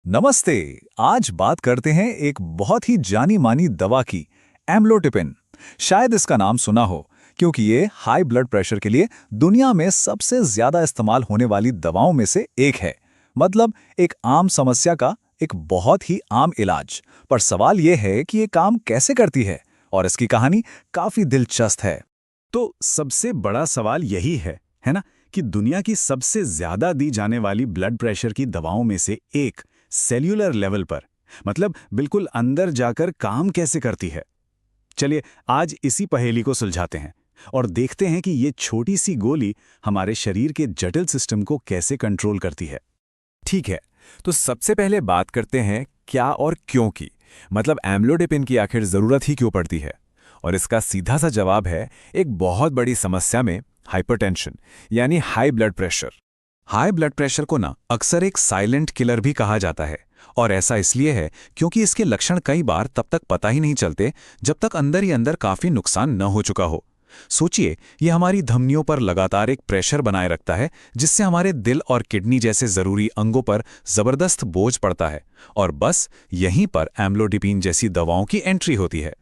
नमस्ते। आज बात करते हैं एक बहुत ही जानी मानी दवा की, एम्लोटिपिन। शायद इसका नाम सुना हो, क्योंकि ये हाई ब्लड प्रेशर के लिए दुनिया में सबसे ज्यादा इस्तेमाल होने वाली दवाओं में से एक है। मतलब एक आम समस्या का एक बहुत ही आम इलाज। पर सवाल ये है कि ये काम कैसे करती है, और इसकी कहानी काफी दिलचस्प है। तो सबसे बड़ा सवाल यही है ना, कि दुनिया की सबसे ज्यादा दी जाने वाली ब्लड प्रेशर की दवाओं में से एक सेल्यूलर लेवल पर, मतलब बिल्कुल अंदर जाकर काम कैसे करती है। चलिए आज इसी पहेली को सुलझाते हैं और देखते हैं कि ये छोटी सी गोली हमारे शरीर के जटिल सिस्टम को कैसे कंट्रोल करती है। ठीक है, तो सबसे पहले बात करते हैं क्या और क्यों की। मतलब एम्लोडिपिन की आखिर ज़रूरत ही क्यों पड़ती है। और इसका सीधा सा जवाब है एक बहुत बड़ी समस्या में, हाइपरटेंशन, यानी high blood pressure. High blood pressure को ना अक्सर एक साइलेंट किलर भी कहा जाता है। और ऐसा इसलिए है क्योंकि इसके लक्षण कई बार तब तक पता ही नहीं चलते जब तक अंदर ही अंदर काफ़ी नुकसान न हो चुका हो। सोचिए, ये हमारी धमनियों पर लगातार एक प्रेशर बनाए रखता है, जिससे हमारे दिल और किडनी जैसे जरूरी अंगों पर जबरदस्त बोझ पड़ता है। और बस यहीं पर एम्लोडिपिन जैसी दवाओं की एंट्री होती है।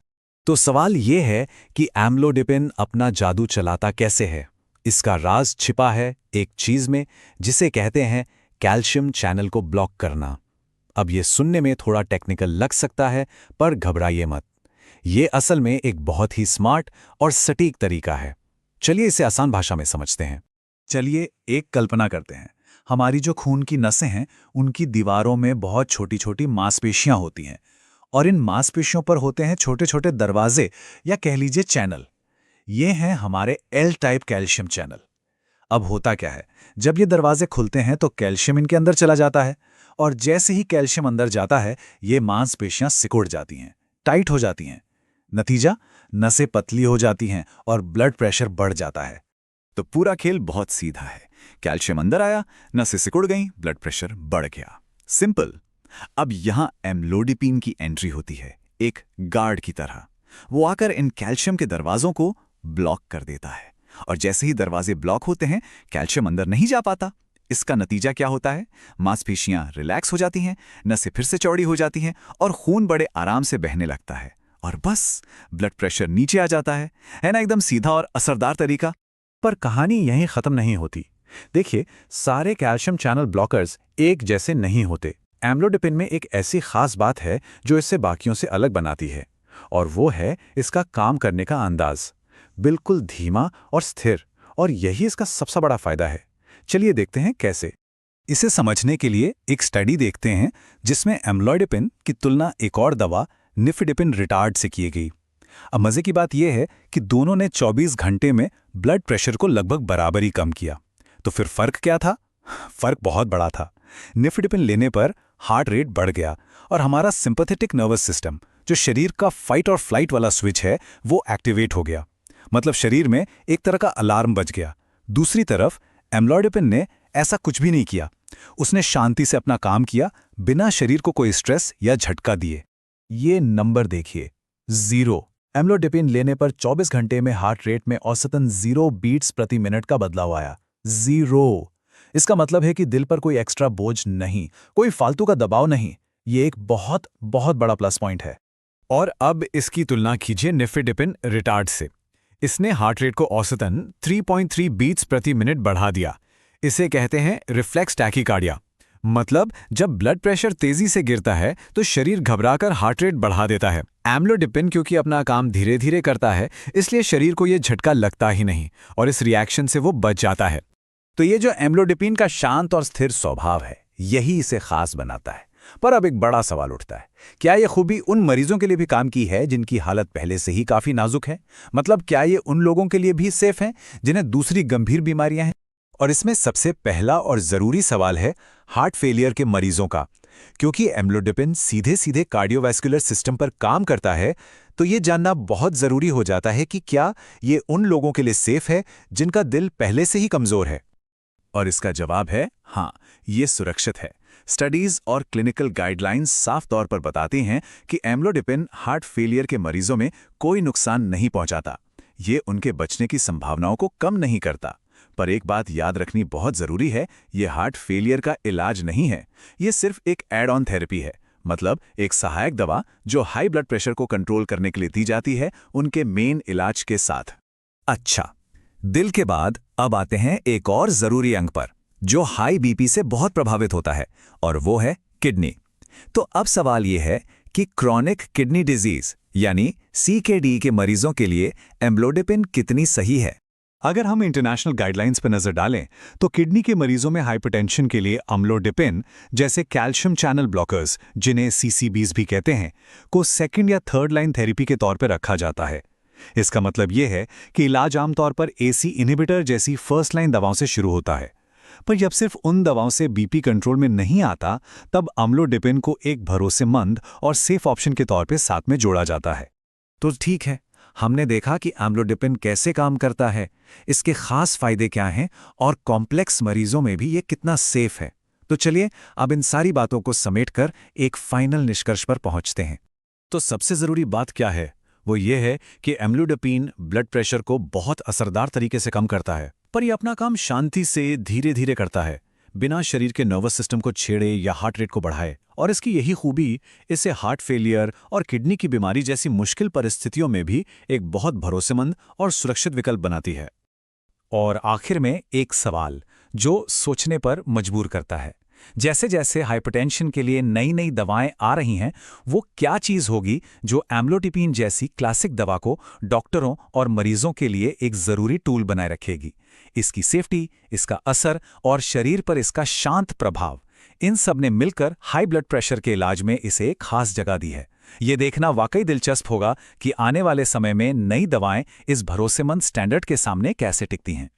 तो सवाल ये है कि एम्लोडिपिन अपना जादू चलाता कैसे है। इसका राज छिपा है एक चीज में, जिसे कहते हैं कैल्शियम चैनल को ब्लॉक करना। अब ये सुनने में थोड़ा टेक्निकल लग सकता है, पर घबराइए मत। ये असल में एक बहुत ही स्मार्ट और सटीक तरीका है। चलिए इसे आसान भाषा में समझते हैं। चलिए एक कल्पना करते हैं। हमारी जो खून की नसें हैं, उनकी दीवारों में बहुत छोटी छोटी मांसपेशियां होती हैं, और इन मांसपेशियों पर होते हैं छोटे छोटे दरवाजे, या कह लीजिए चैनल। ये हैं हमारे एल टाइप कैल्शियम चैनल। अब होता क्या है, जब ये दरवाजे खुलते हैं तो कैल्शियम इनके अंदर चला जाता है, और जैसे ही कैल्शियम अंदर जाता है, ये मांसपेशियां सिकुड़ जाती हैं, टाइट हो जाती हैं। नतीजा, नसें पतली हो जाती हैं और ब्लड प्रेशर बढ़ जाता है। तो पूरा खेल बहुत सीधा है। कैल्शियम अंदर आया, नसें सिकुड़ गईं, ब्लड प्रेशर बढ़ गया। सिंपल। अब यहां एम्लोडिपिन की एंट्री होती है, एक गार्ड की तरह। वो आकर इन कैल्शियम के दरवाजों को ब्लॉक कर देता है। और जैसे ही दरवाजे ब्लॉक होते हैं, कैल्शियम अंदर नहीं जा पाता। इसका नतीजा क्या होता है? मांसपेशियां रिलैक्स हो जाती हैं, नसें फिर से चौड़ी हो जाती हैं, और खून बड़े आराम से बहने लगता है। और बस ब्लड प्रेशर नीचे आ जाता है ना, एकदम सीधा और असरदार तरीका। पर कहानी यहीं खत्म नहीं होती। देखिए, सारे कैल्शियम चैनल ब्लॉकर्स एक जैसे नहीं होते। एम्लोडिपिन में एक ऐसी खास बात है जो इससे बाकियों से अलग बनाती है, और वो है इसका काम करने का अंदाज। बिल्कुल धीमा और स्थिर, और यही इसका सबसे बड़ा फायदा है। चलिए देखते हैं कैसे। इसे समझने के लिए एक स्टडी देखते हैं, जिसमें एम्लोडिपिन की तुलना एक और दवा निफिडिपिन रिटार्ड से की गई। अब मजे की बात यह है कि दोनों ने 24 घंटे में ब्लड प्रेशर को लगभग बराबर ही कम किया। तो फिर फर्क क्या था? फर्क बहुत बड़ा था। निफिडिपिन लेने पर हार्ट रेट बढ़ गया, और हमारा सिंपैथेटिक नर्वस सिस्टम, जो शरीर का फाइट और फ्लाइट वाला स्विच है, वो एक्टिवेट हो गया। मतलब शरीर में एक तरह का अलार्म बज गया। दूसरी तरफ एम्लोडिपिन ने ऐसा कुछ भी नहीं किया। उसने शांति से अपना काम किया, बिना शरीर को कोई स्ट्रेस या झटका दिए। ये नंबर देखिए, 0। एम्लोडिपिन लेने पर 24 घंटे में हार्ट रेट में औसतन 0 बीट्स प्रति मिनट का बदलाव आया। 0। इसका मतलब है कि दिल पर कोई एक्स्ट्रा बोझ नहीं, कोई फालतू का दबाव नहीं। ये एक बहुत बहुत बड़ा प्लस पॉइंट है। और अब इसकी तुलना कीजिए निफिडिपिन रिटार्ड से। इसने हार्ट रेट को औसतन 3.3 बीट्स प्रति मिनट बढ़ा दिया। इसे कहते हैं रिफ्लेक्स टैकीकार्डिया। मतलब जब ब्लड प्रेशर तेजी से गिरता है तो शरीर घबराकर हार्ट रेट बढ़ा देता है। एम्लोडिपिन क्योंकि अपना काम धीरे धीरे करता है, इसलिए शरीर को यह झटका लगता ही नहीं, और इस रिएक्शन से वो बच जाता है। तो ये जो एम्लोडिपिन का शांत और स्थिर स्वभाव है, यही इसे खास बनाता है। पर अब एक बड़ा सवाल उठता है, क्या ये खूबी उन मरीजों के लिए भी काम की है जिनकी हालत पहले से ही काफी नाजुक है? मतलब क्या ये उन लोगों के लिए भी सेफ है जिन्हें दूसरी गंभीर बीमारियां हैं? और इसमें सबसे पहला और जरूरी सवाल है हार्ट फेलियर के मरीजों का। क्योंकि एम्लोडिपिन सीधे सीधे कार्डियोवैस्कुलर सिस्टम पर काम करता है, तो ये जानना बहुत जरूरी हो जाता है कि क्या ये उन लोगों के लिए सेफ है जिनका दिल पहले से ही कमजोर है। और इसका जवाब है हाँ, ये सुरक्षित है। स्टडीज और क्लिनिकल गाइडलाइंस साफ तौर पर बताती हैं कि एम्लोडिपिन हार्ट फेलियर के मरीजों में कोई नुकसान नहीं पहुंचाता। ये उनके बचने की संभावनाओं को कम नहीं करता, पर एक बात याद रखनी बहुत जरूरी है, ये हार्ट फेलियर का इलाज नहीं है, ये सिर्फ एक एड ऑन थेरेपी है। मतलब एक सहायक दवा जो हाई ब्लड प्रेशर को कंट्रोल करने के लिए दी जाती है उनके मेन इलाज के साथ। अच्छा, दिल के बाद अब आते हैं एक और जरूरी अंग पर जो हाई बीपी से बहुत प्रभावित होता है, और वो है किडनी। तो अब सवाल ये है कि क्रॉनिक किडनी डिजीज यानी CKD के मरीजों के लिए एम्लोडिपिन कितनी सही है। अगर हम इंटरनेशनल गाइडलाइंस पर नजर डालें तो किडनी के मरीजों में हाइपरटेंशन के लिए अम्लोडिपिन जैसे कैल्शियम चैनल ब्लॉकर्स, जिन्हें CCBs भी कहते हैं, को सेकंड या थर्ड लाइन थेरेपी के तौर पर रखा जाता है। इसका मतलब यह है कि इलाज आमतौर पर AC इनहिबिटर जैसी फर्स्ट लाइन दवाओं से शुरू होता है, पर जब सिर्फ उन दवाओं से बीपी कंट्रोल में नहीं आता तब अम्लोडिपिन को एक भरोसेमंद और सेफ ऑप्शन के तौर पर साथ में जोड़ा जाता है। तो ठीक है, हमने देखा कि एम्लोडिपिन कैसे काम करता है, इसके खास फायदे क्या हैं और कॉम्प्लेक्स मरीजों में भी ये कितना सेफ है। तो चलिए अब इन सारी बातों को समेटकर एक फाइनल निष्कर्ष पर पहुंचते हैं। तो सबसे जरूरी बात क्या है? वो ये है कि एम्लोडिपिन ब्लड प्रेशर को बहुत असरदार तरीके से कम करता है, पर ये अपना काम शांति से धीरे धीरे करता है, बिना शरीर के नर्वस सिस्टम को छेड़े या हार्ट रेट को बढ़ाए। और इसकी यही खूबी इसे हार्ट फेलियर और किडनी की बीमारी जैसी मुश्किल परिस्थितियों में भी एक बहुत भरोसेमंद और सुरक्षित विकल्प बनाती है। और आखिर में एक सवाल जो सोचने पर मजबूर करता है, जैसे जैसे हाइपरटेंशन के लिए नई नई दवाएं आ रही हैं, वो क्या चीज़ होगी जो एम्लोडिपिन जैसी क्लासिक दवा को डॉक्टरों और मरीजों के लिए एक ज़रूरी टूल बनाए रखेगी। इसकी सेफ्टी, इसका असर और शरीर पर इसका शांत प्रभाव, इन सब ने मिलकर हाई ब्लड प्रेशर के इलाज में इसे एक खास जगह दी है। ये देखना वाकई दिलचस्प होगा कि आने वाले समय में नई दवाएं इस भरोसेमंद स्टैंडर्ड के सामने कैसे टिकती हैं।